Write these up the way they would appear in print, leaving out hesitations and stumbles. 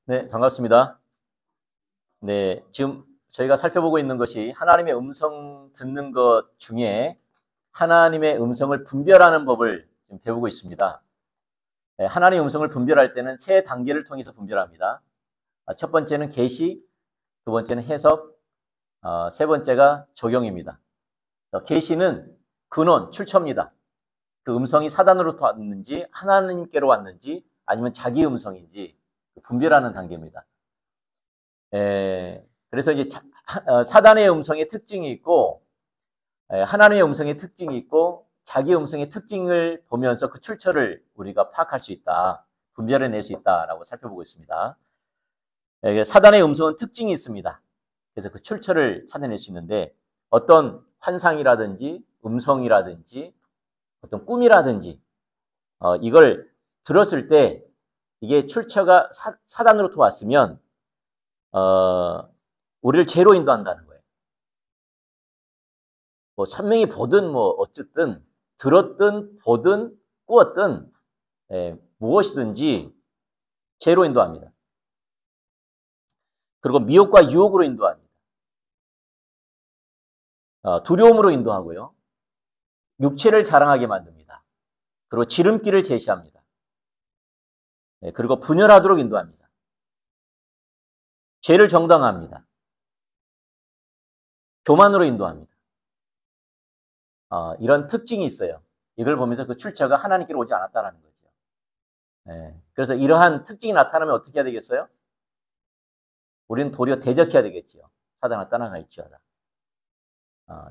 네, 반갑습니다. 네, 지금 저희가 살펴보고 있는 것이 하나님의 음성 듣는 것 중에 하나님의 음성을 분별하는 법을 지금 배우고 있습니다. 네, 하나님의 음성을 분별할 때는 세 단계를 통해서 분별합니다. 첫 번째는 계시, 두 번째는 해석, 세 번째가 적용입니다. 계시는 근원, 출처입니다. 그 음성이 사단으로부터 왔는지 하나님께로 왔는지 아니면 자기 음성인지 분별하는 단계입니다. 그래서 이제 사단의 음성의 특징이 있고 하나님의 음성의 특징이 있고 자기 음성의 특징을 보면서 그 출처를 우리가 파악할 수 있다. 분별해낼 수 있다라고 살펴보고 있습니다. 사단의 음성은 특징이 있습니다. 그래서 그 출처를 찾아낼 수 있는데 어떤 환상이라든지 음성이라든지 어떤 꿈이라든지 이걸 들었을 때 이게 출처가 사단으로부터 왔으면 우리를 죄로 인도한다는 거예요. 뭐 선명히 보든 뭐 어쨌든 들었든 보든 꾸었든 무엇이든지 죄로 인도합니다. 그리고 미혹과 유혹으로 인도합니다. 두려움으로 인도하고요. 육체를 자랑하게 만듭니다. 그리고 지름길을 제시합니다. 그리고 분열하도록 인도합니다. 죄를 정당화합니다. 교만으로 인도합니다. 이런 특징이 있어요. 이걸 보면서 그 출처가 하나님께로 오지 않았다는 거죠. 그래서 이러한 특징이 나타나면 어떻게 해야 되겠어요? 우리는 도리어 대적해야 되겠죠. 사단아 떠나갈지어다.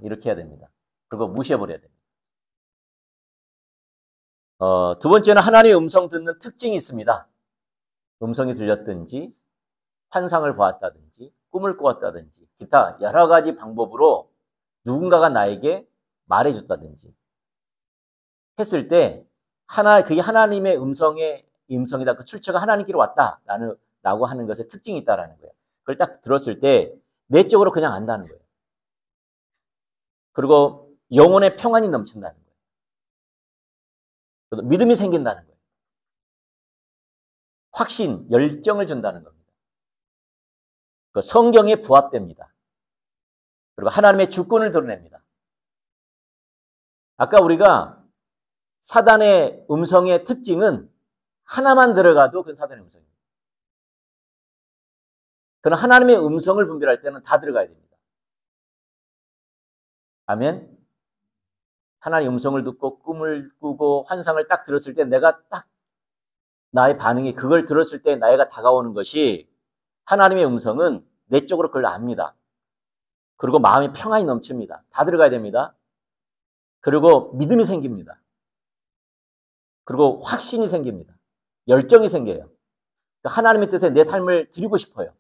이렇게 해야 됩니다. 그리고 무시해버려야 됩니다. 두 번째는 하나님의 음성 듣는 특징이 있습니다. 음성이 들렸든지 환상을 보았다든지 꿈을 꾸었다든지 기타 여러 가지 방법으로 누군가가 나에게 말해줬다든지 했을 때 그게 하나님의 음성이다. 그 출처가 하나님께로 왔다라고 하는 것에 특징이 있다라는 거예요. 그걸 딱 들었을 때 내적으로 그냥 안다는 거예요. 그리고 영혼의 평안이 넘친다는 거예요. 믿음이 생긴다는 거예요. 확신, 열정을 준다는 겁니다. 그 성경에 부합됩니다. 그리고 하나님의 주권을 드러냅니다. 아까 우리가 사단의 음성의 특징은 하나만 들어가도 그건 사단의 음성입니다. 그러나 하나님의 음성을 분별할 때는 다 들어가야 됩니다. 아멘. 하나님의 음성을 듣고 꿈을 꾸고 환상을 딱 들었을 때 내가 딱 나의 반응이 그걸 들었을 때 나에게 다가오는 것이 하나님의 음성은 내적으로 그걸 압니다. 그리고 마음이 평안이 넘칩니다. 다 들어가야 됩니다. 그리고 믿음이 생깁니다. 그리고 확신이 생깁니다. 열정이 생겨요. 하나님의 뜻에 내 삶을 드리고 싶어요.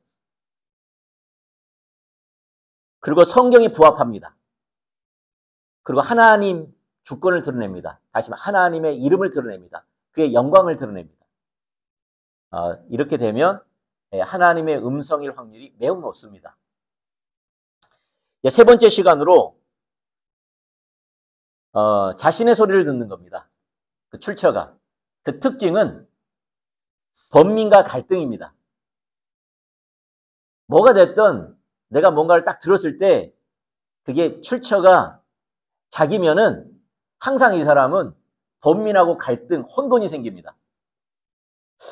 그리고 성경에 부합합니다. 그리고 하나님 주권을 드러냅니다. 다시 말해 하나님의 이름을 드러냅니다. 그의 영광을 드러냅니다. 이렇게 되면 하나님의 음성일 확률이 매우 높습니다. 세 번째 시간으로 자신의 소리를 듣는 겁니다. 그 출처가. 그 특징은 번민과 갈등입니다. 뭐가 됐든 내가 뭔가를 딱 들었을 때 그게 출처가 자기면은 항상 이 사람은 번민하고 갈등, 혼돈이 생깁니다.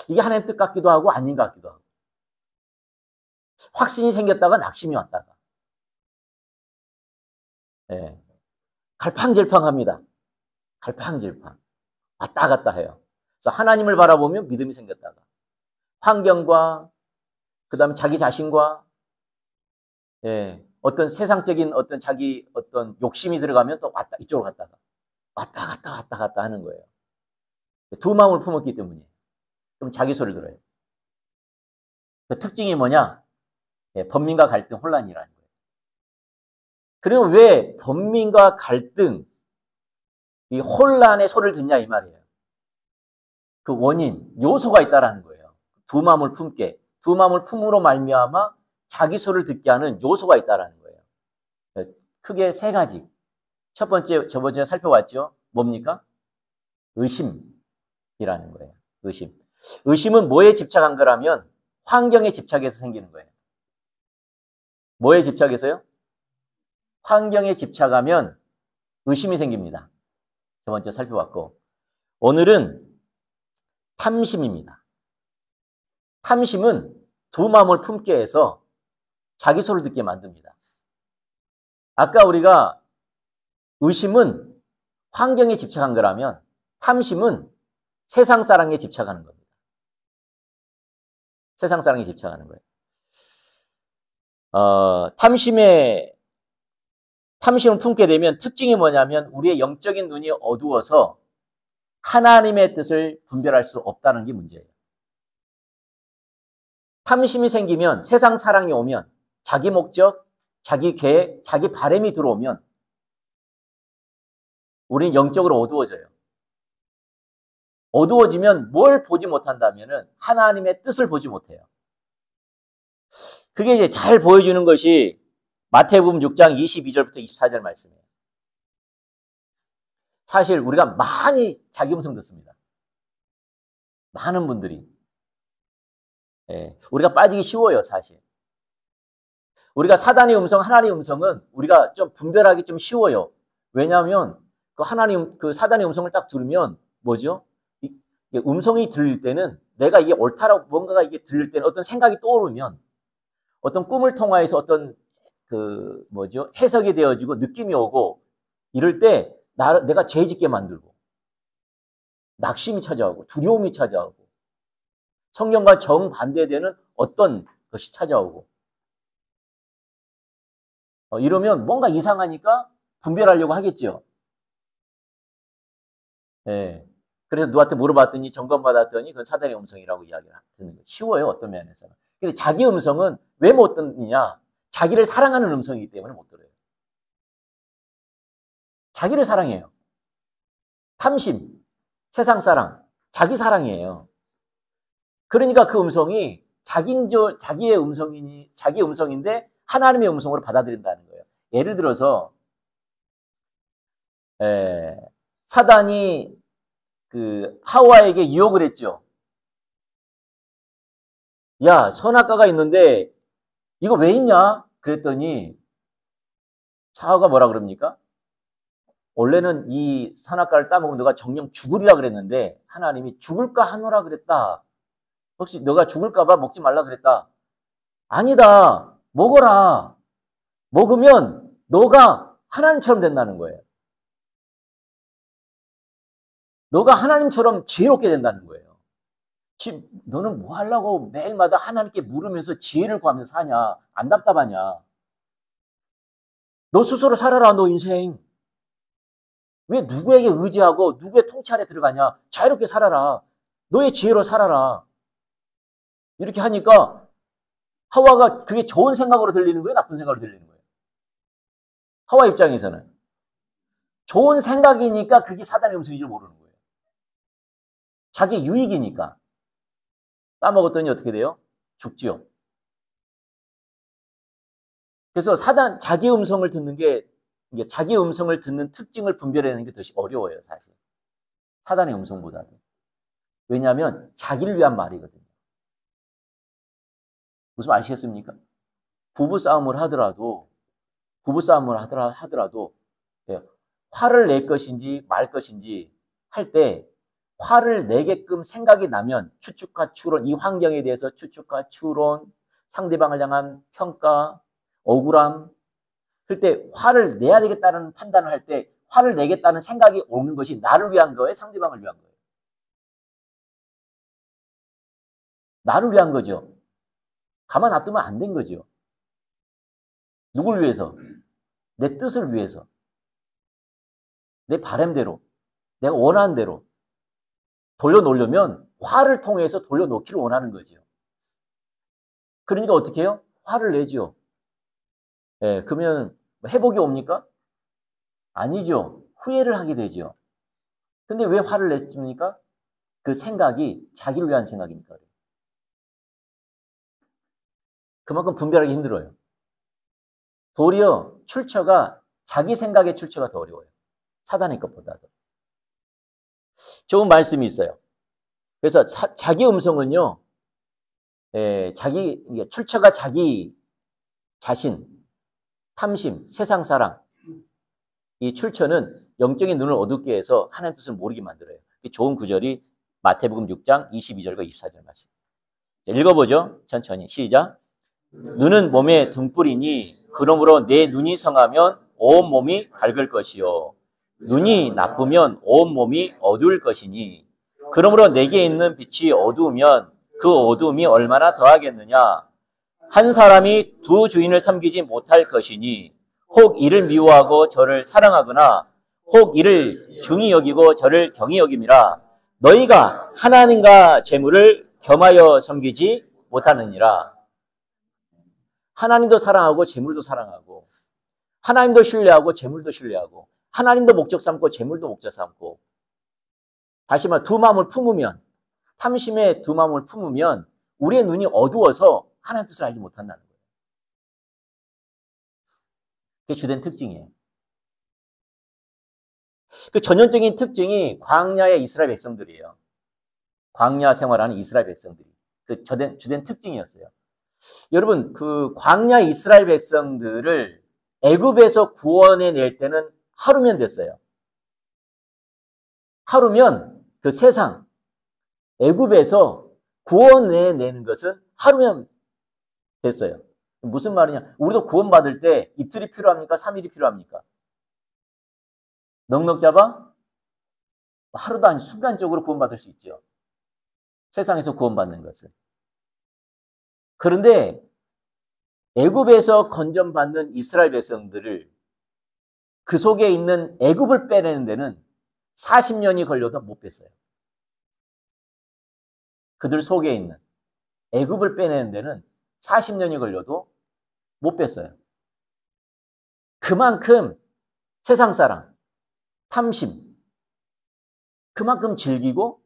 이게 하나님 뜻 같기도 하고 아닌 것 같기도 하고. 확신이 생겼다가 낙심이 왔다가. 갈팡질팡합니다. 갈팡질팡. 왔다 갔다 해요. 그래서 하나님을 바라보면 믿음이 생겼다가 환경과 그다음에 자기 자신과 어떤 세상적인 어떤 자기 어떤 욕심이 들어가면 또 이쪽으로 왔다 갔다 하는 거예요. 두 마음을 품었기 때문이에요. 그럼 자기 소리를 들어요. 그 특징이 뭐냐? 번민과 갈등, 혼란이라는 거예요. 그리고 왜 번민과 갈등, 이 혼란의 소리를 듣냐 이 말이에요. 그 원인, 요소가 있다라는 거예요. 두 마음을 품게, 두 마음을 품으로 말미암아 자기 소리를 듣게 하는 요소가 있다라는 거예요. 크게 세 가지. 첫 번째, 저번에 살펴봤죠. 뭡니까? 의심이라는 거예요. 의심. 의심은 뭐에 집착한 거라면 환경에 집착해서 생기는 거예요. 뭐에 집착해서요? 환경에 집착하면 의심이 생깁니다. 첫 번째 살펴봤고, 오늘은 탐심입니다. 탐심은 두 마음을 품게 해서 자기 소를 듣게 만듭니다. 아까 우리가 의심은 환경에 집착한 거라면 탐심은 세상 사랑에 집착하는 겁니다. 세상 사랑에 집착하는 거예요. 탐심을 품게 되면 특징이 뭐냐면 우리의 영적인 눈이 어두워서 하나님의 뜻을 분별할 수 없다는 게 문제예요. 탐심이 생기면 세상 사랑이 오면 자기 목적, 자기 계획, 자기 바람이 들어오면 우리는 영적으로 어두워져요. 어두워지면 뭘 보지 못한다면은 하나님의 뜻을 보지 못해요. 그게 이제 잘 보여주는 것이 마태복음 6장 22절부터 24절 말씀이에요. 사실 우리가 많이 자기 음성 듣습니다. 많은 분들이. 우리가 빠지기 쉬워요, 사실. 우리가 사단의 음성, 하나님의 음성은 우리가 좀 분별하기 좀 쉬워요. 왜냐하면 그 사단의 음성을 딱 들으면 뭐죠? 음성이 들릴 때는 내가 이게 옳다라고 뭔가가 이게 들릴 때는 어떤 생각이 떠오르면 어떤 꿈을 통하여서 어떤 해석이 되어지고 느낌이 오고 이럴 때 내가 죄짓게 만들고 낙심이 찾아오고 두려움이 찾아오고 성경과 정반대되는 어떤 것이 찾아오고 이러면 뭔가 이상하니까 분별하려고 하겠죠. 그래서 누구한테 물어봤더니 점검받았더니 그건 사단의 음성이라고 이야기를 듣는 거예요. 쉬워요, 어떤 면에서는. 근데 자기 음성은 왜 못 듣느냐? 자기를 사랑하는 음성이기 때문에 못 들어요. 자기를 사랑해요. 탐심, 세상 사랑, 자기 사랑이에요. 그러니까 그 음성이 자기의 음성인데 하나님의 음성으로 받아들인다는 거예요. 예를 들어서 사단이 하와에게 유혹을 했죠. 야, 선악과가 있는데 이거 왜 있냐? 그랬더니 하와가 뭐라 그럽니까? 원래는 이 선악과를 따먹으면 너가 정령 죽으리라 그랬는데 하나님이 죽을까 하노라 그랬다. 혹시 너가 죽을까 봐 먹지 말라 그랬다. 아니다. 먹어라. 먹으면 너가 하나님처럼 된다는 거예요. 너가 하나님처럼 지혜롭게 된다는 거예요. 너는 뭐 하려고 매일마다 하나님께 물으면서 지혜를 구하면서 사냐? 안 답답하냐? 너 스스로 살아라, 너 인생. 왜 누구에게 의지하고 누구의 통치 아래 들어가냐? 자유롭게 살아라. 너의 지혜로 살아라. 이렇게 하니까 하와가 그게 좋은 생각으로 들리는 거예요? 나쁜 생각으로 들리는 거예요? 하와 입장에서는. 좋은 생각이니까 그게 사단의 음성인 줄 모르는 거예요. 자기 유익이니까. 따먹었더니 어떻게 돼요? 죽지요. 그래서 자기 음성을 듣는 게, 자기 음성을 듣는 특징을 분별해내는 게 더 어려워요, 사실. 사단의 음성보다도. 왜냐하면 자기를 위한 말이거든요. 무슨 말 아시겠습니까? 부부싸움을 하더라도 화를 낼 것인지 말 것인지 할 때 화를 내게끔 생각이 나면 추측과 추론, 이 환경에 대해서 추측과 추론, 상대방을 향한 평가, 억울함, 그럴 때 화를 내야 되겠다는 판단을 할 때 화를 내겠다는 생각이 오는 것이 나를 위한 거예요? 상대방을 위한 거예요? 나를 위한 거죠. 가만 놔두면 안 된 거죠. 누굴 위해서? 내 뜻을 위해서. 내 바람대로. 내가 원하는 대로. 돌려놓으려면 화를 통해서 돌려놓기를 원하는 거죠. 그러니까 어떻게 해요? 화를 내죠. 그러면 회복이 옵니까? 아니죠. 후회를 하게 되죠. 근데 왜 화를 냈습니까? 그 생각이 자기를 위한 생각이니까. 그만큼 분별하기 힘들어요. 도리어 출처가 자기 생각의 출처가 더 어려워요. 사단의 것보다도. 좋은 말씀이 있어요. 그래서 자기 음성은요. 출처가 자기 자신, 탐심, 세상 사랑. 이 출처는 영적인 눈을 어둡게 해서 하나님 뜻을 모르게 만들어요. 좋은 구절이 마태복음 6장 22절과 24절 말씀. 읽어보죠. 천천히. 시작. 눈은 몸의 등불이니 그러므로 내 눈이 성하면 온 몸이 밝을 것이요. 눈이 나쁘면 온 몸이 어두울 것이니 그러므로 내게 있는 빛이 어두우면 그 어두움이 얼마나 더하겠느냐. 한 사람이 두 주인을 섬기지 못할 것이니 혹 이를 미워하고 저를 사랑하거나 혹 이를 중히 여기고 저를 경히 여김이라. 너희가 하나님과 재물을 겸하여 섬기지 못하느니라. 하나님도 사랑하고 재물도 사랑하고 하나님도 신뢰하고 재물도 신뢰하고 하나님도 목적 삼고 재물도 목적 삼고 다시 말해 두 마음을 품으면 탐심의 두 마음을 품으면 우리의 눈이 어두워서 하나님 뜻을 알지 못한다는 거예요. 그게 주된 특징이에요. 그 전형적인 특징이 광야의 이스라엘 백성들이에요. 광야 생활하는 이스라엘 백성들이. 그 주된 특징이었어요. 여러분, 그 광야 이스라엘 백성들을 애굽에서 구원해 낼 때는 하루면 됐어요. 하루면 그 세상, 애굽에서 구원해 내는 것은 하루면 됐어요. 무슨 말이냐? 우리도 구원받을 때 이틀이 필요합니까? 3일이 필요합니까? 넉넉 잡아? 하루도 아니 순간적으로 구원받을 수 있죠. 세상에서 구원받는 것은. 그런데 애굽에서 건전받는 이스라엘 백성들을 그 속에 있는 애굽을 빼내는 데는 40년이 걸려도 못 뺐어요. 그들 속에 있는 애굽을 빼내는 데는 40년이 걸려도 못 뺐어요. 그만큼 세상 사랑, 탐심, 그만큼 즐기고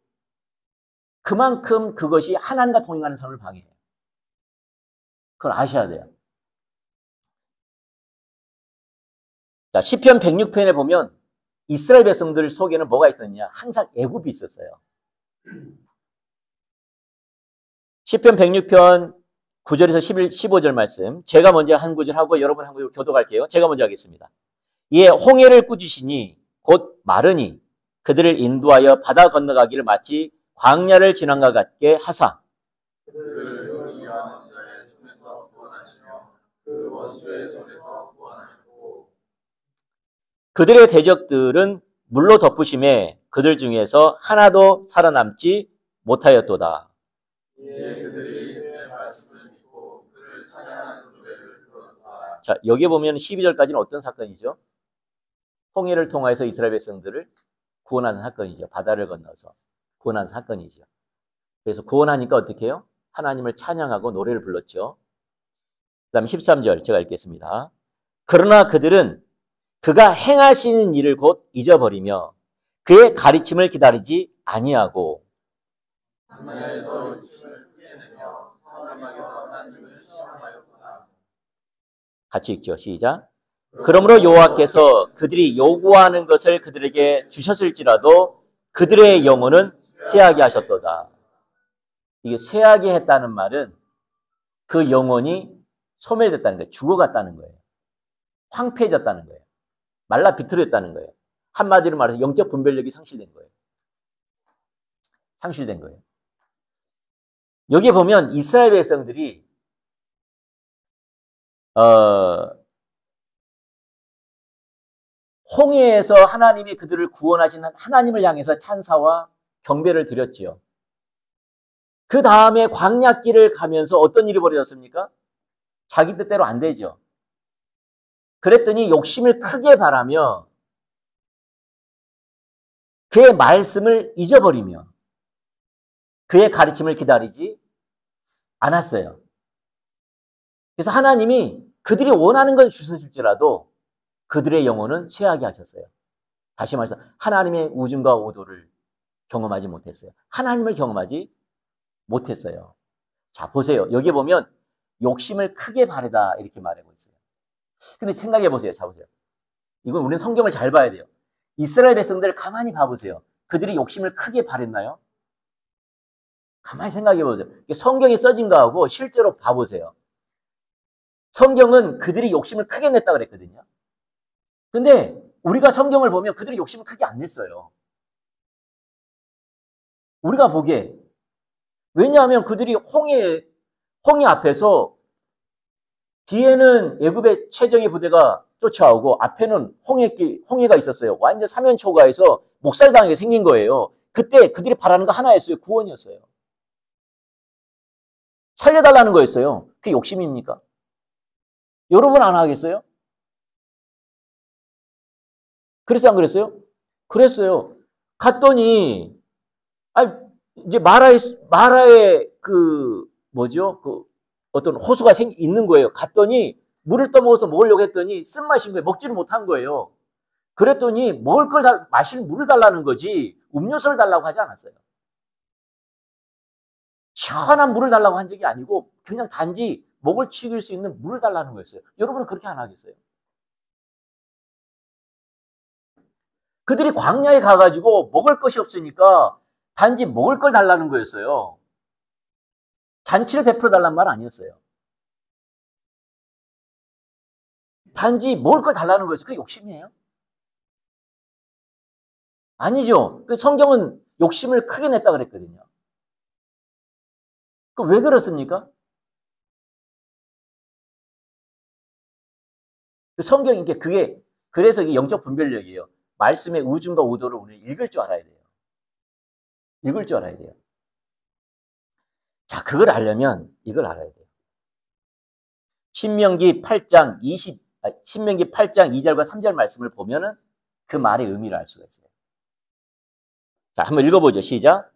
그만큼 그것이 하나님과 동행하는 삶을 방해해요. 그걸 아셔야 돼요. 자, 시편 106편에 보면 이스라엘 백성들 속에는 뭐가 있었느냐? 항상 애굽이 있었어요. 시편 106편 9절에서 15절 말씀. 제가 먼저 한 구절 하고 여러분 한 구절 교독할게요. 제가 먼저 하겠습니다. 이에 홍해를 꾸짖으시니 곧 마르니 그들을 인도하여 바다 건너가기를 마치 광야를 지난과 같게 하사 그들을 위하는 자의 손에서 구원하시며 그 원수의 손에서 구원하시고 그들의 대적들은 물로 덮으심에 그들 중에서 하나도 살아남지 못하였도다. 이에 그들이 내 말씀을 믿고 그를 찬양하는 노래를 들었다. 자, 여기 보면 12절까지는 어떤 사건이죠? 홍해를 통해서 이스라엘 백성들을 구원하는 사건이죠. 바다를 건너서 구원한 사건이죠. 그래서 구원하니까 어떻게 해요? 하나님을 찬양하고 노래를 불렀죠. 그 다음 13절 제가 읽겠습니다. 그러나 그들은 그가 행하시는 일을 곧 잊어버리며 그의 가르침을 기다리지 아니하고 광야에서 육신을 피해내며 사막에서 하나님을 시험하였구나. 같이 읽죠. 시작. 그러므로 여호와께서 그들이 요구하는 것을 그들에게 주셨을지라도 그들의 영혼은 쇠하게 하셨도다. 이게 쇠하게 했다는 말은 그 영혼이 소멸됐다는 거예요. 죽어갔다는 거예요. 황폐해졌다는 거예요. 말라 비틀어졌다는 거예요. 한마디로 말해서 영적 분별력이 상실된 거예요. 상실된 거예요. 여기 보면 이스라엘 백성들이 홍해에서 하나님이 그들을 구원하신 하나님을 향해서 찬사와 경배를 드렸지요. 그 다음에 광야길을 가면서 어떤 일이 벌어졌습니까? 자기 뜻대로 안 되죠. 그랬더니 욕심을 크게 바라며 그의 말씀을 잊어버리며 그의 가르침을 기다리지 않았어요. 그래서 하나님이 그들이 원하는 걸 주셨을지라도 그들의 영혼은 쇠하게 하셨어요. 다시 말해서 하나님의 우중과 오도를 경험하지 못했어요. 하나님을 경험하지 못했어요. 자, 보세요. 여기 보면 욕심을 크게 바래다 이렇게 말하고 있어요. 근데 생각해 보세요. 자, 보세요. 이건 우리는 성경을 잘 봐야 돼요. 이스라엘 백성들 가만히 봐보세요. 그들이 욕심을 크게 바랬나요? 가만히 생각해 보세요. 성경이 써진 거하고 실제로 봐보세요. 성경은 그들이 욕심을 크게 냈다 그랬거든요. 근데 우리가 성경을 보면 그들이 욕심을 크게 안 냈어요. 우리가 보기에. 왜냐하면 그들이 홍해 앞에서 뒤에는 애굽의 최정예 부대가 쫓아오고 앞에는 홍해가 있었어요. 완전 사면초가에서 목살당하게 생긴 거예요. 그때 그들이 바라는 거 하나였어요. 구원이었어요. 살려달라는 거였어요. 그게 욕심입니까? 여러분 안 하겠어요? 그랬어요? 안 그랬어요? 그랬어요. 갔더니 이제 마라의 어떤 호수가 있는 거예요. 갔더니 물을 떠먹어서 먹으려고 했더니 쓴맛인 거예요. 먹지를 못한 거예요. 그랬더니 먹을 걸 마실 물을 달라는 거지 음료수를 달라고 하지 않았어요. 시원한 물을 달라고 한 적이 아니고 그냥 단지 목을 치길 수 있는 물을 달라는 거였어요. 여러분은 그렇게 안 하겠어요? 그들이 광야에 가가지고 먹을 것이 없으니까 단지 먹을 걸 달라는 거였어요. 잔치를 베풀어 달라는 말 아니었어요. 단지 먹을 걸 달라는 거였어요. 그게 욕심이에요? 아니죠. 그 성경은 욕심을 크게 냈다 그랬거든요. 그 왜 그렇습니까? 성경이 그래서 이게 영적 분별력이에요. 말씀의 우중과 우도를 우리는 읽을 줄 알아야 돼요. 읽을 줄 알아야 돼요. 자, 그걸 알려면 이걸 알아야 돼요. 신명기 8장 2절과 3절 말씀을 보면은 그 말의 의미를 알 수가 있어요. 자, 한번 읽어보죠. 시작.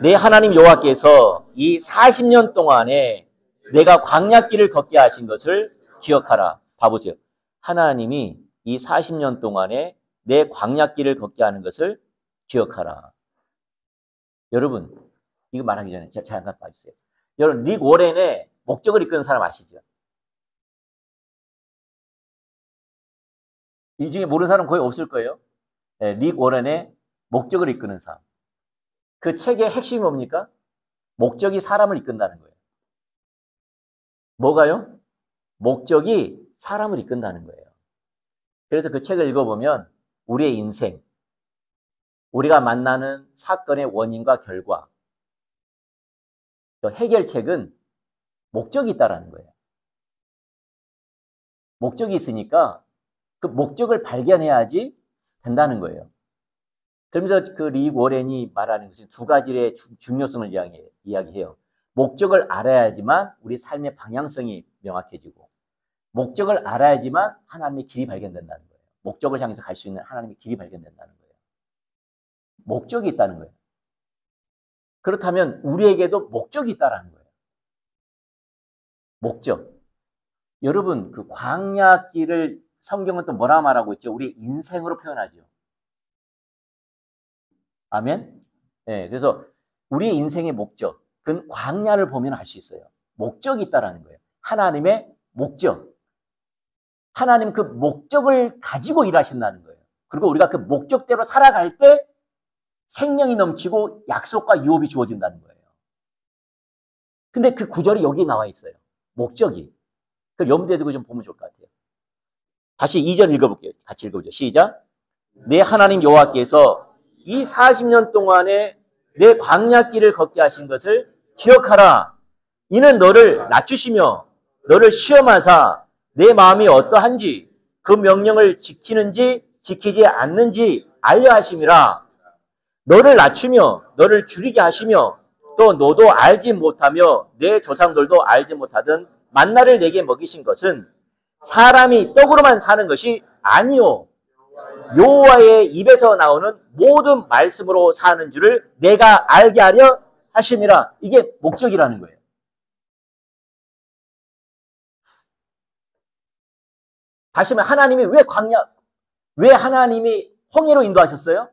내 하나님 여호와께서 이 40년 동안에 내가 광야길을 걷게 하신 것을 기억하라. 봐보세요. 하나님이 이 40년 동안에 내 광야길을 걷게 하는 것을 기억하라. 여러분, 이거 말하기 전에 잠깐 봐주세요. 여러분, 릭 워렌의 목적을 이끄는 사람 아시죠? 이 중에 모르는 사람 거의 없을 거예요. 네, 릭 워렌의 목적을 이끄는 삶. 그 책의 핵심이 뭡니까? 목적이 사람을 이끈다는 거예요. 뭐가요? 목적이 사람을 이끈다는 거예요. 그래서 그 책을 읽어보면 우리의 인생, 우리가 만나는 사건의 원인과 결과, 해결책은 목적이 있다는 거예요. 목적이 있으니까 그 목적을 발견해야지 된다는 거예요. 그러면서 그 릭 워렌이 말하는 것은 두 가지의 중요성을 이야기해요. 목적을 알아야지만 우리 삶의 방향성이 명확해지고 목적을 알아야지만 하나님의 길이 발견된다는 거예요. 목적을 향해서 갈 수 있는 하나님의 길이 발견된다는 거예요. 목적이 있다는 거예요. 그렇다면 우리에게도 목적이 있다는 거예요. 목적. 여러분, 그 광야길을 성경은 또 뭐라 말하고 있죠? 우리 인생으로 표현하죠. 아멘? 네, 그래서 우리의 인생의 목적, 그건 광야를 보면 알 수 있어요. 목적이 있다는 거예요. 하나님의 목적. 하나님 그 목적을 가지고 일하신다는 거예요. 그리고 우리가 그 목적대로 살아갈 때 생명이 넘치고 약속과 유업이 주어진다는 거예요. 근데 그 구절이 여기 나와 있어요. 목적이. 그걸 염두에 두고 좀 보면 좋을 것 같아요. 다시 2절 읽어볼게요. 같이 읽어보죠. 시작. 내 하나님 여호와께서 이 40년 동안에 내 광야길을 걷게 하신 것을 기억하라. 이는 너를 낮추시며 너를 시험하사 내 마음이 어떠한지 그 명령을 지키는지 지키지 않는지 알려 하심이라. 너를 낮추며 너를 줄이게 하시며 또 너도 알지 못하며 내 조상들도 알지 못하던 만나를 내게 먹이신 것은 사람이 떡으로만 사는 것이 아니요 여호와의 입에서 나오는 모든 말씀으로 사는 줄을 내가 알게 하려 하심이라. 이게 목적이라는 거예요. 다시 말해 하나님이 왜 하나님이 홍해로 인도하셨어요?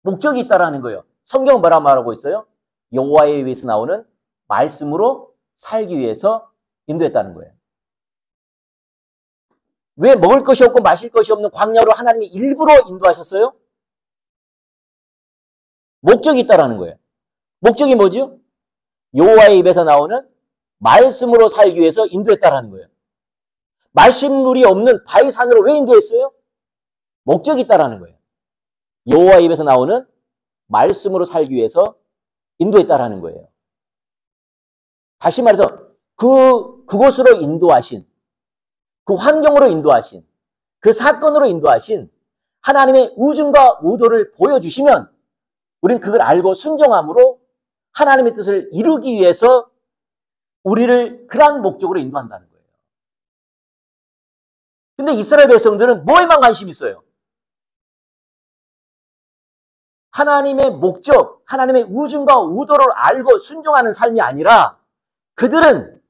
목적이 있다라는 거예요. 성경은 뭐라 말하고 있어요? 여호와의 입에서 나오는 말씀으로 살기 위해서 인도했다는 거예요. 왜 먹을 것이 없고 마실 것이 없는 광야로 하나님이 일부러 인도하셨어요? 목적이 있다라는 거예요. 목적이 뭐죠? 여호와의 입에서 나오는 말씀으로 살기 위해서 인도했다라는 거예요. 말씀물이 없는 바위 산으로 왜 인도했어요? 목적이 있다라는 거예요. 여호와의 입에서 나오는 말씀으로 살기 위해서 인도했다라는 거예요. 다시 말해서 그곳으로 인도하신, 그 환경으로 인도하신, 그 사건으로 인도하신 하나님의 우중과 의도를 보여주시면 우리는 그걸 알고 순종함으로 하나님의 뜻을 이루기 위해서 우리를 그러한 목적으로 인도한다는 거예요. 근데 이스라엘 백성들은 뭐에만 관심이 있어요? 하나님의 목적, 하나님의 우중과 의도를 알고 순종하는 삶이 아니라 그들은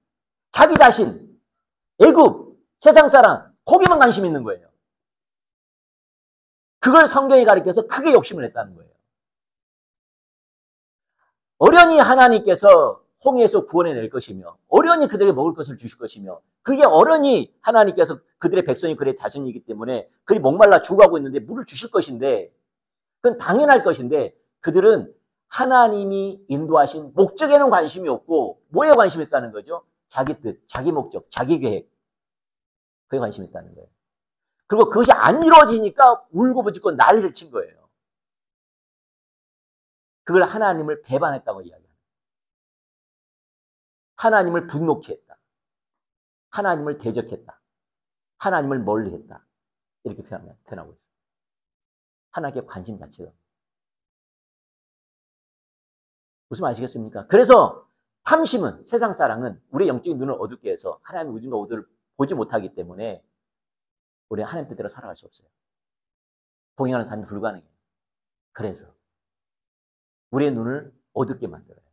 자기 자신, 애굽, 세상 사람, 거기만 관심 있는 거예요. 그걸 성경이 가르쳐서 크게 욕심을 냈다는 거예요. 어련히 하나님께서 홍해에서 구원해낼 것이며 어련히 그들에게 먹을 것을 주실 것이며 그게 어련히 하나님께서 그들의 백성이 그의 자손이기 때문에 그들이 목말라 죽어가고 있는데 물을 주실 것인데 그건 당연할 것인데 그들은 하나님이 인도하신 목적에는 관심이 없고 뭐에 관심이 있다는 거죠? 자기 뜻, 자기 목적, 자기 계획 그에 관심이 있다는 거예요. 그리고 그것이 안 이루어지니까 울고부짖고 난리를 친 거예요. 그걸 하나님을 배반했다고 이야기합니다. 하나님을 분노케 했다. 하나님을 대적했다. 하나님을 멀리했다. 이렇게 표현하고 있습니다. 하나님께 관심 자체가. 무슨 말 아시겠습니까? 그래서 탐심은, 세상 사랑은 우리의 영적인 눈을 어둡게 해서 하나님의 우중과 의도를 보지 못하기 때문에 우리는 하나님 뜻대로 살아갈 수 없어요. 동행하는 삶이 불가능해요. 그래서 우리의 눈을 어둡게 만들어요.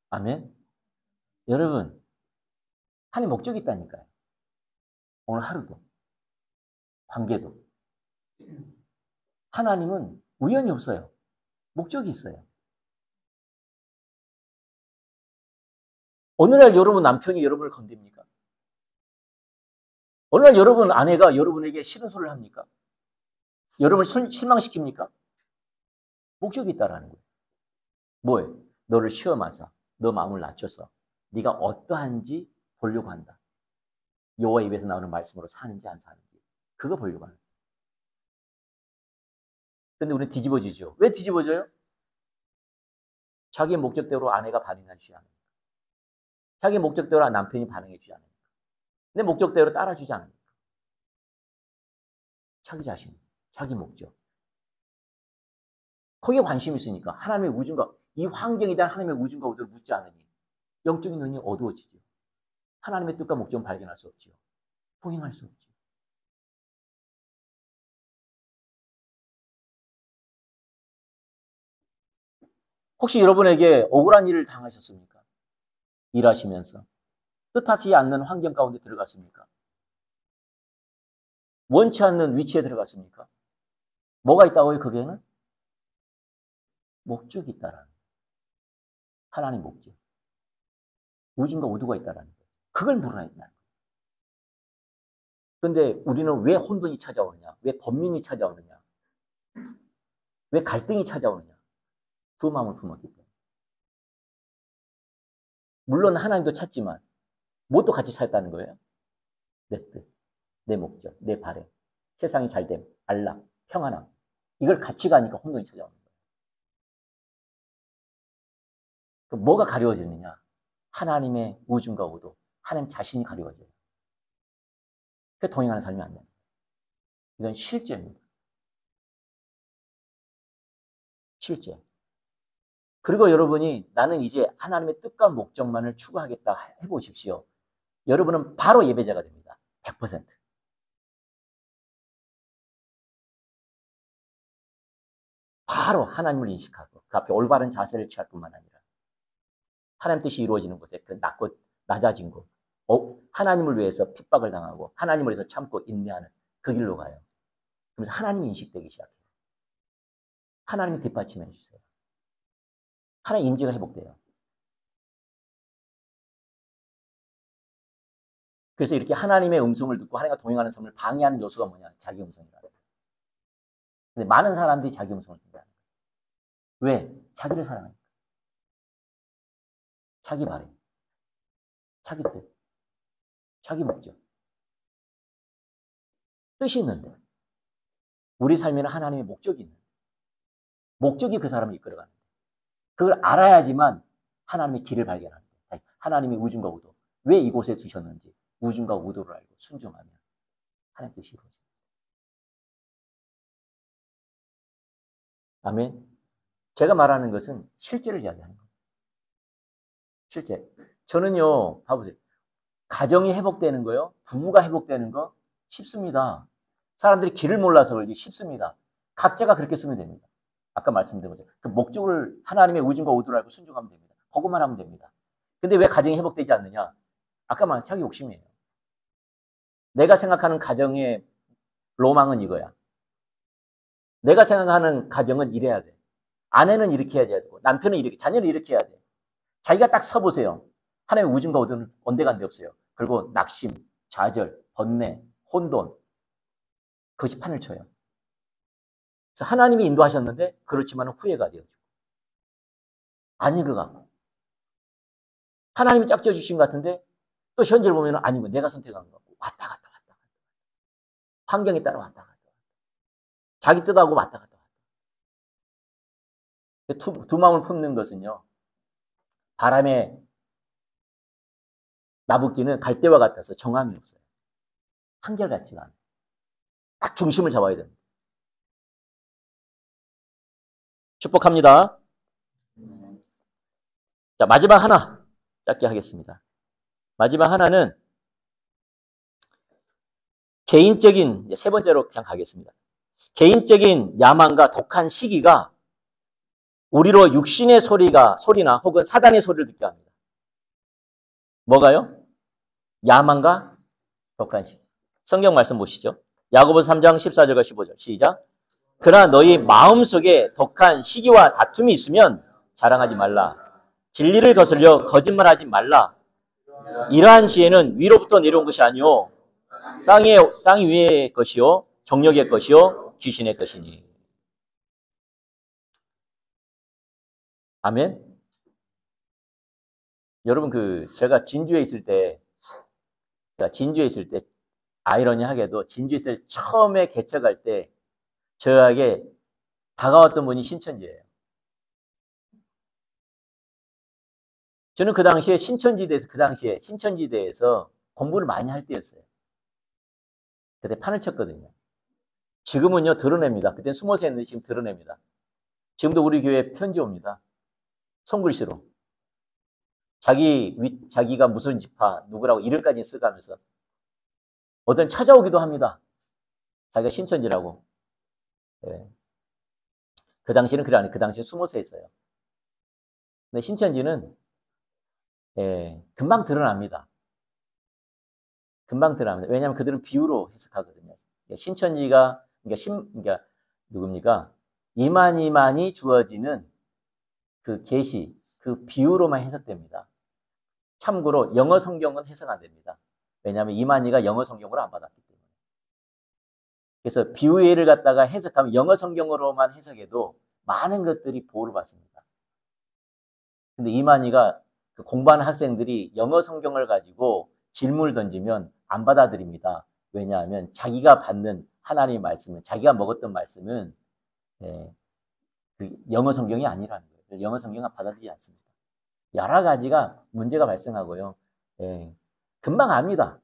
아멘? 여러분, 하나님 목적이 있다니까요. 오늘 하루도, 관계도. 하나님은 우연이 없어요. 목적이 있어요. 어느 날 여러분 남편이 여러분을 건듭니까? 어느 날 여러분 아내가 여러분에게 싫은 소리를 합니까? 여러분을 실망시킵니까? 목적이 있다라는 거예요. 뭐예요? 너를 시험하자. 너 마음을 낮춰서 네가 어떠한지 보려고 한다. 여호와 입에서 나오는 말씀으로 사는지 안 사는지 그거 보려고 하는 거예요. 근데 우리는 뒤집어지죠. 왜 뒤집어져요? 자기의 목적대로 아내가 반응해 주지 않으니까. 자기의 목적대로 남편이 반응해 주지 않으니까. 내 목적대로 따라주지 않으니까. 자기 자신, 자기 목적. 거기에 관심이 있으니까 하나님의 우중과 이 환경에 대한 하나님의 우중과 의도를 묻지 않으니 영적인 눈이 어두워지죠. 하나님의 뜻과 목적은 발견할 수 없죠. 동행할 수 없죠. 혹시 여러분에게 억울한 일을 당하셨습니까? 일하시면서. 뜻하지 않는 환경 가운데 들어갔습니까? 원치 않는 위치에 들어갔습니까? 뭐가 있다고요, 거기에는? 목적이 있다라는 거예요. 하나님 목적. 우중과 의도가 있다라는 거예요. 그걸 물어야 된다는 거예요. 그런데 우리는 왜 혼돈이 찾아오느냐? 왜 번민이 찾아오느냐? 왜 갈등이 찾아오느냐? 두 마음을 품었기 때문에. 물론 하나님도 찾지만 무엇도 같이 찾았다는 거예요? 내 뜻, 내 목적, 내 바람, 세상이 잘됨, 안락, 평안함. 이걸 같이 가니까 혼돈이 찾아오는 거예요. 그럼 뭐가 가려워지느냐? 하나님의 우중과 의도, 하나님 자신이 가려워져요. 그래서 동행하는 삶이 안 됩니다. 이건 실제입니다. 실제. 그리고 여러분이 나는 이제 하나님의 뜻과 목적만을 추구하겠다 해보십시오. 여러분은 바로 예배자가 됩니다. 100%. 바로 하나님을 인식하고 그 앞에 올바른 자세를 취할 뿐만 아니라 하나님 뜻이 이루어지는 곳에 그 낮아진 곳, 하나님을 위해서 핍박을 당하고 하나님을 위해서 참고 인내하는 그 길로 가요. 그러면서 하나님이 인식되기 시작해요. 하나님이 뒷받침해 주세요. 하나님 임재가 회복돼요. 그래서 이렇게 하나님의 음성을 듣고 하나님과 동행하는 삶을 방해하는 요소가 뭐냐? 자기 음성이라는 거예요. 근데 많은 사람들이 자기 음성을 듣는다. 왜? 자기를 사랑하니까. 자기 바람, 자기 뜻, 자기 목적. 뜻이 있는데 우리 삶에는 하나님의 목적이 있는 목적이 그 사람을 이끌어가는 그걸 알아야지만 하나님의 길을 발견하는 거예요. 하나님의 우중과 우도. 왜 이곳에 두셨는지 우중과 우도를 알고 순종하면 하나님 뜻이 이루어집니다. 아멘. 제가 말하는 것은 실제를 이야기하는 거예요. 실제. 저는요, 봐보세요. 가정이 회복되는 거요, 부부가 회복되는 거 쉽습니다. 사람들이 길을 몰라서 그러지 쉽습니다. 각자가 그렇게 쓰면 됩니다. 아까 말씀드린 거죠. 그 목적을 하나님의 우중과 우도를 알고 순종하면 됩니다. 그것만 하면 됩니다. 근데 왜 가정이 회복되지 않느냐? 아까 말한 자기 욕심이에요. 내가 생각하는 가정의 로망은 이거야. 내가 생각하는 가정은 이래야 돼. 아내는 이렇게 해야 되고 남편은 이렇게, 자녀는 이렇게 해야 돼. 자기가 딱 서보세요. 하나님의 우중과 우도는 온데간데 없어요. 그리고 낙심, 좌절, 번뇌, 혼돈, 그것이 판을 쳐요. 그래서 하나님이 인도하셨는데 그렇지만 후회가 되어지고 아닌 것 같고 하나님이 짝지어 주신 것 같은데 또 현재를 보면 아니고 내가 선택한 것 같고 왔다 갔다 환경에 따라 왔다 갔다 자기 뜻하고 왔다 갔다 두 마음을 품는 것은요, 바람에 나붓기는 갈대와 같아서 정함이 없어요. 한결같지가 않아요. 딱 중심을 잡아야 됩니다. 축복합니다. 자, 마지막 하나 짧게 하겠습니다. 마지막 하나는 개인적인, 세 번째로 그냥 가겠습니다. 개인적인 야망과 독한 시기가 우리로 육신의 소리나 혹은 사단의 소리를 듣게 합니다. 뭐가요? 야망과 독한 시기. 성경 말씀 보시죠. 야고보서 3장 14절과 15절 시작. 그러나 너희 마음속에 독한 시기와 다툼이 있으면 자랑하지 말라. 진리를 거슬려 거짓말하지 말라. 이러한 지혜는 위로부터 내려온 것이 아니오 땅 위의 것이요 정력의 것이요 귀신의 것이니. 아멘. 여러분 제가 진주에 있을 때 아이러니하게도 진주에 있을 때 처음에 개척할 때 저에게 다가왔던 분이 신천지예요. 저는 그 당시에 신천지대에서 공부를 많이 할 때였어요. 그때 판을 쳤거든요. 지금은요 드러냅니다. 그때 숨어서 했는데 지금 드러냅니다. 지금도 우리 교회에 편지 옵니다. 손글씨로. 자기가 무슨 지파, 누구라고 이름까지 써가면서. 어떤 찾아오기도 합니다. 자기가 신천지라고. 네. 그 당시는 그래 안 해. 그 당시에 숨어서 했어요. 근데 신천지는, 금방 드러납니다. 금방 드러납니다. 왜냐하면 그들은 비유로 해석하거든요. 신천지가, 그러니까 누굽니까? 이만희만이 주어지는 그 계시, 그 비유로만 해석됩니다. 참고로 영어 성경은 해석 안 됩니다. 왜냐하면 이만희가 영어 성경으로 안 받았기 때문에. 그래서 비유예를 갖다가 해석하면 영어 성경으로만 해석해도 많은 것들이 보호를 받습니다. 근데 이만희가 공부하는 학생들이 영어 성경을 가지고 질문을 던지면 안 받아들입니다. 왜냐하면 자기가 받는 하나님의 말씀은, 자기가 먹었던 말씀은 그 영어 성경이 아니라는 거예요. 그래서 영어 성경은 받아들이지 않습니다. 여러 가지가 문제가 발생하고요. 금방 압니다.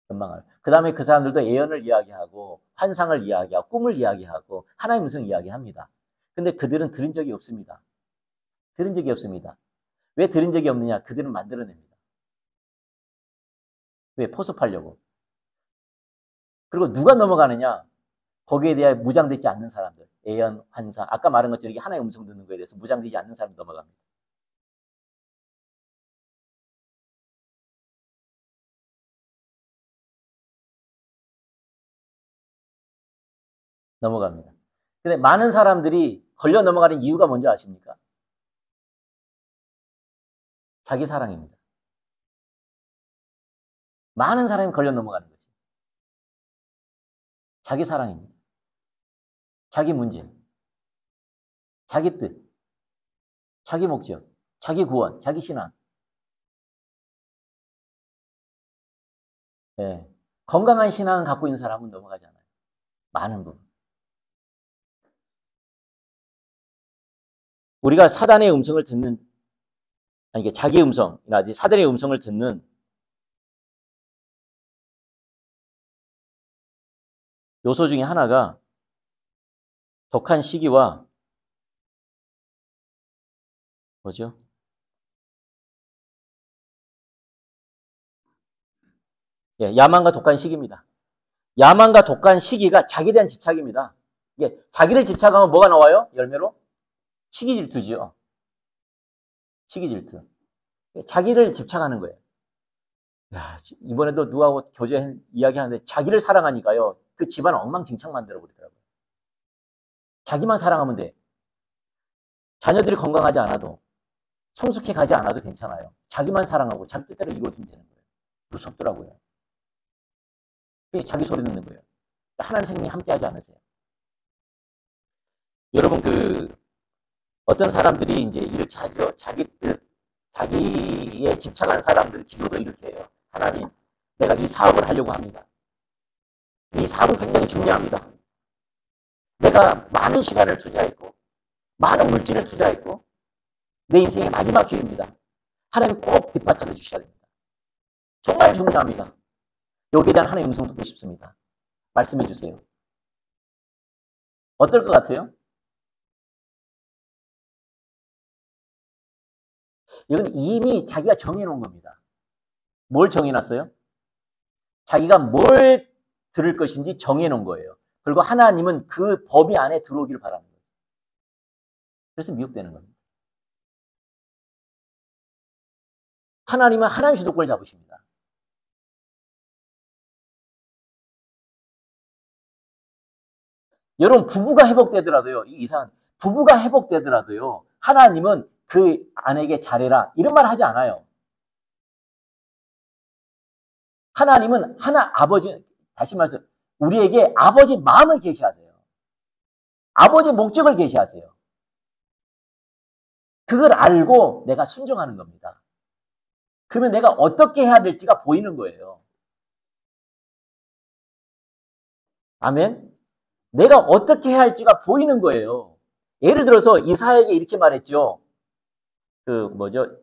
금방 알아요. 그 다음에 그 사람들도 예언을 이야기하고 환상을 이야기하고 꿈을 이야기하고 하나님의 음성을 이야기합니다. 근데 그들은 들은 적이 없습니다. 들은 적이 없습니다. 왜 들은 적이 없느냐? 그들은 만들어냅니다. 왜? 포섭하려고. 그리고 누가 넘어가느냐? 거기에 대해 무장되지 않는 사람들. 예언, 환상. 아까 말한 것처럼 하나의 음성 듣는 거에 대해서 무장되지 않는 사람이 넘어갑니다. 넘어갑니다. 근데 많은 사람들이 걸려 넘어가는 이유가 뭔지 아십니까? 자기 사랑입니다. 많은 사람이 걸려 넘어가는 거지. 자기 사랑입니다. 자기 문제. 자기 뜻, 자기 목적, 자기 구원, 자기 신앙. 예. 건강한 신앙을 갖고 있는 사람은 넘어가잖아요. 많은 부분. 우리가 사단의 음성을 듣는, 아니, 이게 자기의 음성이나 사단의 음성을 듣는 요소 중에 하나가 독한 시기와 뭐죠? 예, 야만과 독한 시기입니다. 야만과 독한 시기가 자기에 대한 집착입니다. 이게 자기를 집착하면 뭐가 나와요? 열매로? 시기 질투죠. 시기 질투. 자기를 집착하는 거예요. 야, 이번에도 누구하고 교제 이야기하는데 자기를 사랑하니까요. 그 집안 엉망진창 만들어 버리더라고요. 자기만 사랑하면 돼. 자녀들이 건강하지 않아도 성숙해 가지 않아도 괜찮아요. 자기만 사랑하고 자기 뜻대로 이루어지면 되는 거예요. 무섭더라고요. 자기 소리 듣는 거예요. 하나님 생명이 함께하지 않으세요. 여러분 어떤 사람들이 이제 이렇게 하죠. 자기 뜻, 자기에 집착한 사람들 기도도 이렇게 해요. 하나님, 내가 이 사업을 하려고 합니다. 이 사업은 굉장히 중요합니다. 내가 많은 시간을 투자했고 많은 물질을 투자했고 내 인생의 마지막 기회입니다. 하나님 꼭 뒷받침해 주셔야 됩니다. 정말 중요합니다. 여기에 대한 하나님의 음성 듣고 싶습니다. 말씀해 주세요. 어떨 것 같아요? 이건 이미 자기가 정해놓은 겁니다. 뭘 정해놨어요? 자기가 뭘 들을 것인지 정해놓은 거예요. 그리고 하나님은 그 범위 안에 들어오기를 바라는 거예요. 그래서 미혹되는 겁니다. 하나님은 하나님 주도권을 잡으십니다. 여러분 부부가 회복되더라도요. 이상한 부부가 회복되더라도요. 하나님은 그 아내에게 잘해라 이런 말 하지 않아요. 하나님은 아버지 다시 말해서 우리에게 아버지 마음을 계시하세요. 아버지 목적을 계시하세요. 그걸 알고 내가 순종하는 겁니다. 그러면 내가 어떻게 해야 될지가 보이는 거예요. 아멘? 내가 어떻게 해야 할지가 보이는 거예요. 예를 들어서 이사야에게 이렇게 말했죠.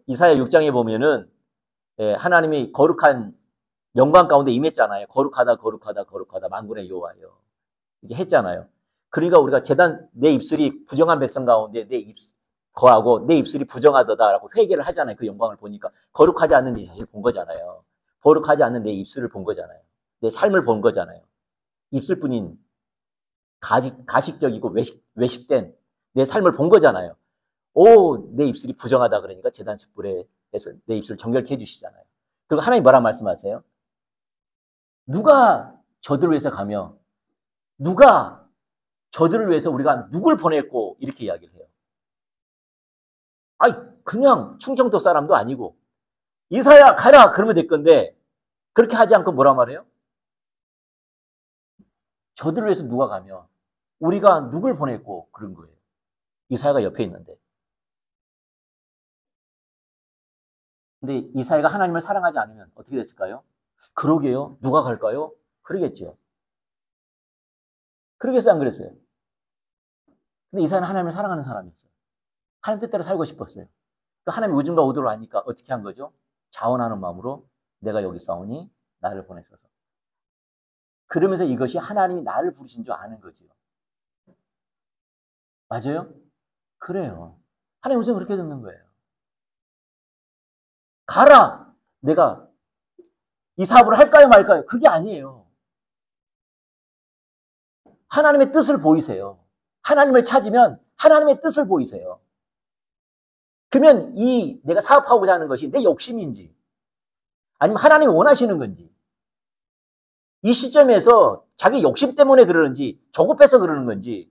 이사야 6장에 보면은 하나님이 거룩한 영광 가운데 임했잖아요. 거룩하다 거룩하다 거룩하다 만군의 여호와여. 이렇게 했잖아요. 그러니까 우리가 내 입술이 부정한 백성 가운데 거하고 내 입술이 부정하다라고 회개를 하잖아요. 그 영광을 보니까 거룩하지 않는 내 자신을 본 거잖아요. 거룩하지 않는 내 입술을 본 거잖아요. 내 삶을 본 거잖아요. 입술뿐인 가식적이고 외식된 내 삶을 본 거잖아요. 내 입술이 부정하다 그러니까 제단 숯불에 해서 내 입술을 정결케 해주시잖아요. 그리고 하나님 뭐라 말씀하세요? 누가 저들을 위해서 가며 누가 저들을 위해서 우리가 누굴 보냈고 이렇게 이야기를 해요. 그냥 충청도 사람도 아니고 이사야 가라 그러면 될 건데 그렇게 하지 않고 뭐라 말해요? 저들을 위해서 누가 가며 우리가 누굴 보냈고 그런 거예요. 이사야가 옆에 있는데. 근데 이사야가 하나님을 사랑하지 않으면 어떻게 됐을까요? 그러게요. 누가 갈까요? 그러겠죠. 그러겠어요? 안 그랬어요? 근데 이사야는 하나님을 사랑하는 사람이었어요. 하나님 뜻대로 살고 싶었어요. 하나님 의중과 의도를 아니까 어떻게 한 거죠? 자원하는 마음으로 내가 여기 싸우니 나를 보내소서. 그러면서 이것이 하나님이 나를 부르신 줄 아는 거죠. 맞아요? 그래요. 하나님 음성 그렇게 듣는 거예요. 가라! 내가 이 사업을 할까요 말까요? 그게 아니에요. 하나님의 뜻을 보이세요. 하나님을 찾으면 하나님의 뜻을 보이세요. 그러면 내가 사업하고자 하는 것이 내 욕심인지 아니면 하나님이 원하시는 건지 이 시점에서 자기 욕심 때문에 그러는지 조급해서 그러는 건지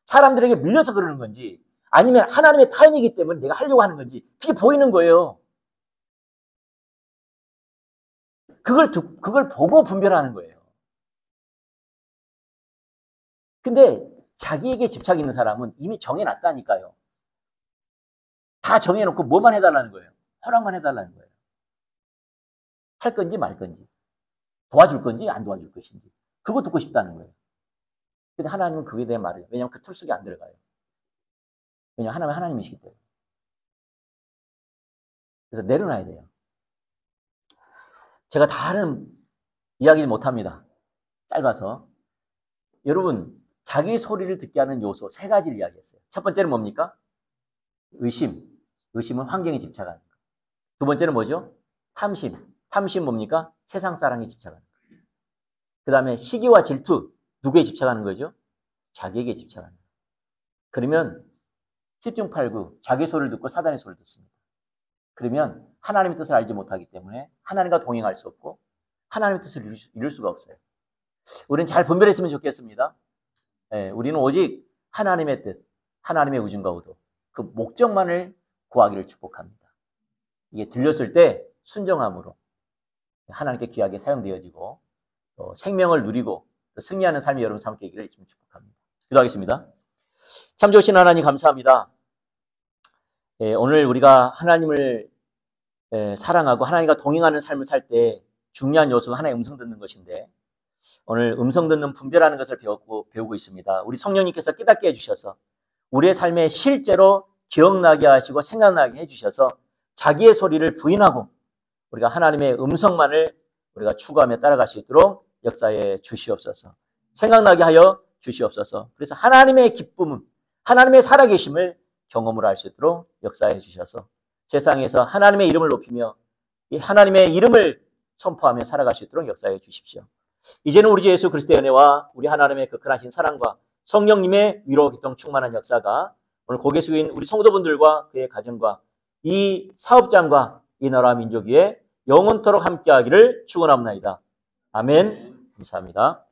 사람들에게 밀려서 그러는 건지 아니면 하나님의 타임이기 때문에 내가 하려고 하는 건지 그게 보이는 거예요. 그걸 보고 분별하는 거예요. 근데 자기에게 집착이 있는 사람은 이미 정해놨다니까요. 다 정해놓고 뭐만 해달라는 거예요. 허락만 해달라는 거예요. 할 건지 말 건지, 도와줄 건지 안 도와줄 것인지, 그거 듣고 싶다는 거예요. 근데 하나님은 그에 대해 말해요. 왜냐하면 그 틀 속에 안 들어가요. 왜냐하면 하나님은 하나님이시기 때문에. 그래서 내려놔야 돼요. 제가 다른 이야기지 못합니다. 짧아서. 여러분, 자기 소리를 듣게 하는 요소 3가지를 이야기했어요. 첫 번째는 뭡니까? 의심. 의심은 환경에 집착하는 거. 두 번째는 뭐죠? 탐심. 탐심 뭡니까? 세상 사랑에 집착하는 거. 그 다음에 시기와 질투. 누구에 집착하는 거죠? 자기에게 집착하는 거. 그러면 10중 8구 자기 소리를 듣고 사단의 소리를 듣습니다. 그러면 하나님의 뜻을 알지 못하기 때문에 하나님과 동행할 수 없고 하나님의 뜻을 이룰 수가 없어요. 우리는 잘 분별했으면 좋겠습니다. 우리는 오직 하나님의 뜻, 하나님의 의중과 의도, 그 목적만을 구하기를 축복합니다. 이게 들렸을 때 순종함으로 하나님께 귀하게 사용되어지고 또 생명을 누리고 또 승리하는 삶이 여러분 삶께 있기를 축복합니다. 기도하겠습니다. 참 좋으신 하나님 감사합니다. 오늘 우리가 하나님을 사랑하고 하나님과 동행하는 삶을 살 때 중요한 요소가 하나의 음성 듣는 것인데 오늘 음성 듣는 분별하는 것을 배우고 있습니다. 우리 성령님께서 깨닫게 해주셔서 우리의 삶에 실제로 기억나게 하시고 생각나게 해주셔서 자기의 소리를 부인하고 우리가 하나님의 음성만을 우리가 추구하며 따라갈 수 있도록 역사해 주시옵소서. 생각나게 하여 주시옵소서. 그래서 하나님의 기쁨은 하나님의 살아계심을 경험을 할 수 있도록 역사해 주셔서 세상에서 하나님의 이름을 높이며 이 하나님의 이름을 선포하며 살아갈 수 있도록 역사해 주십시오. 이제는 우리 주 예수 그리스도의 은혜와 우리 하나님의 그 크나신 사랑과 성령님의 위로 기통 충만한 역사가 오늘 고개 숙인 우리 성도분들과 그의 가정과 이 사업장과 이 나라 민족 위에 영원토록 함께하기를 축원합니다. 아멘. 감사합니다.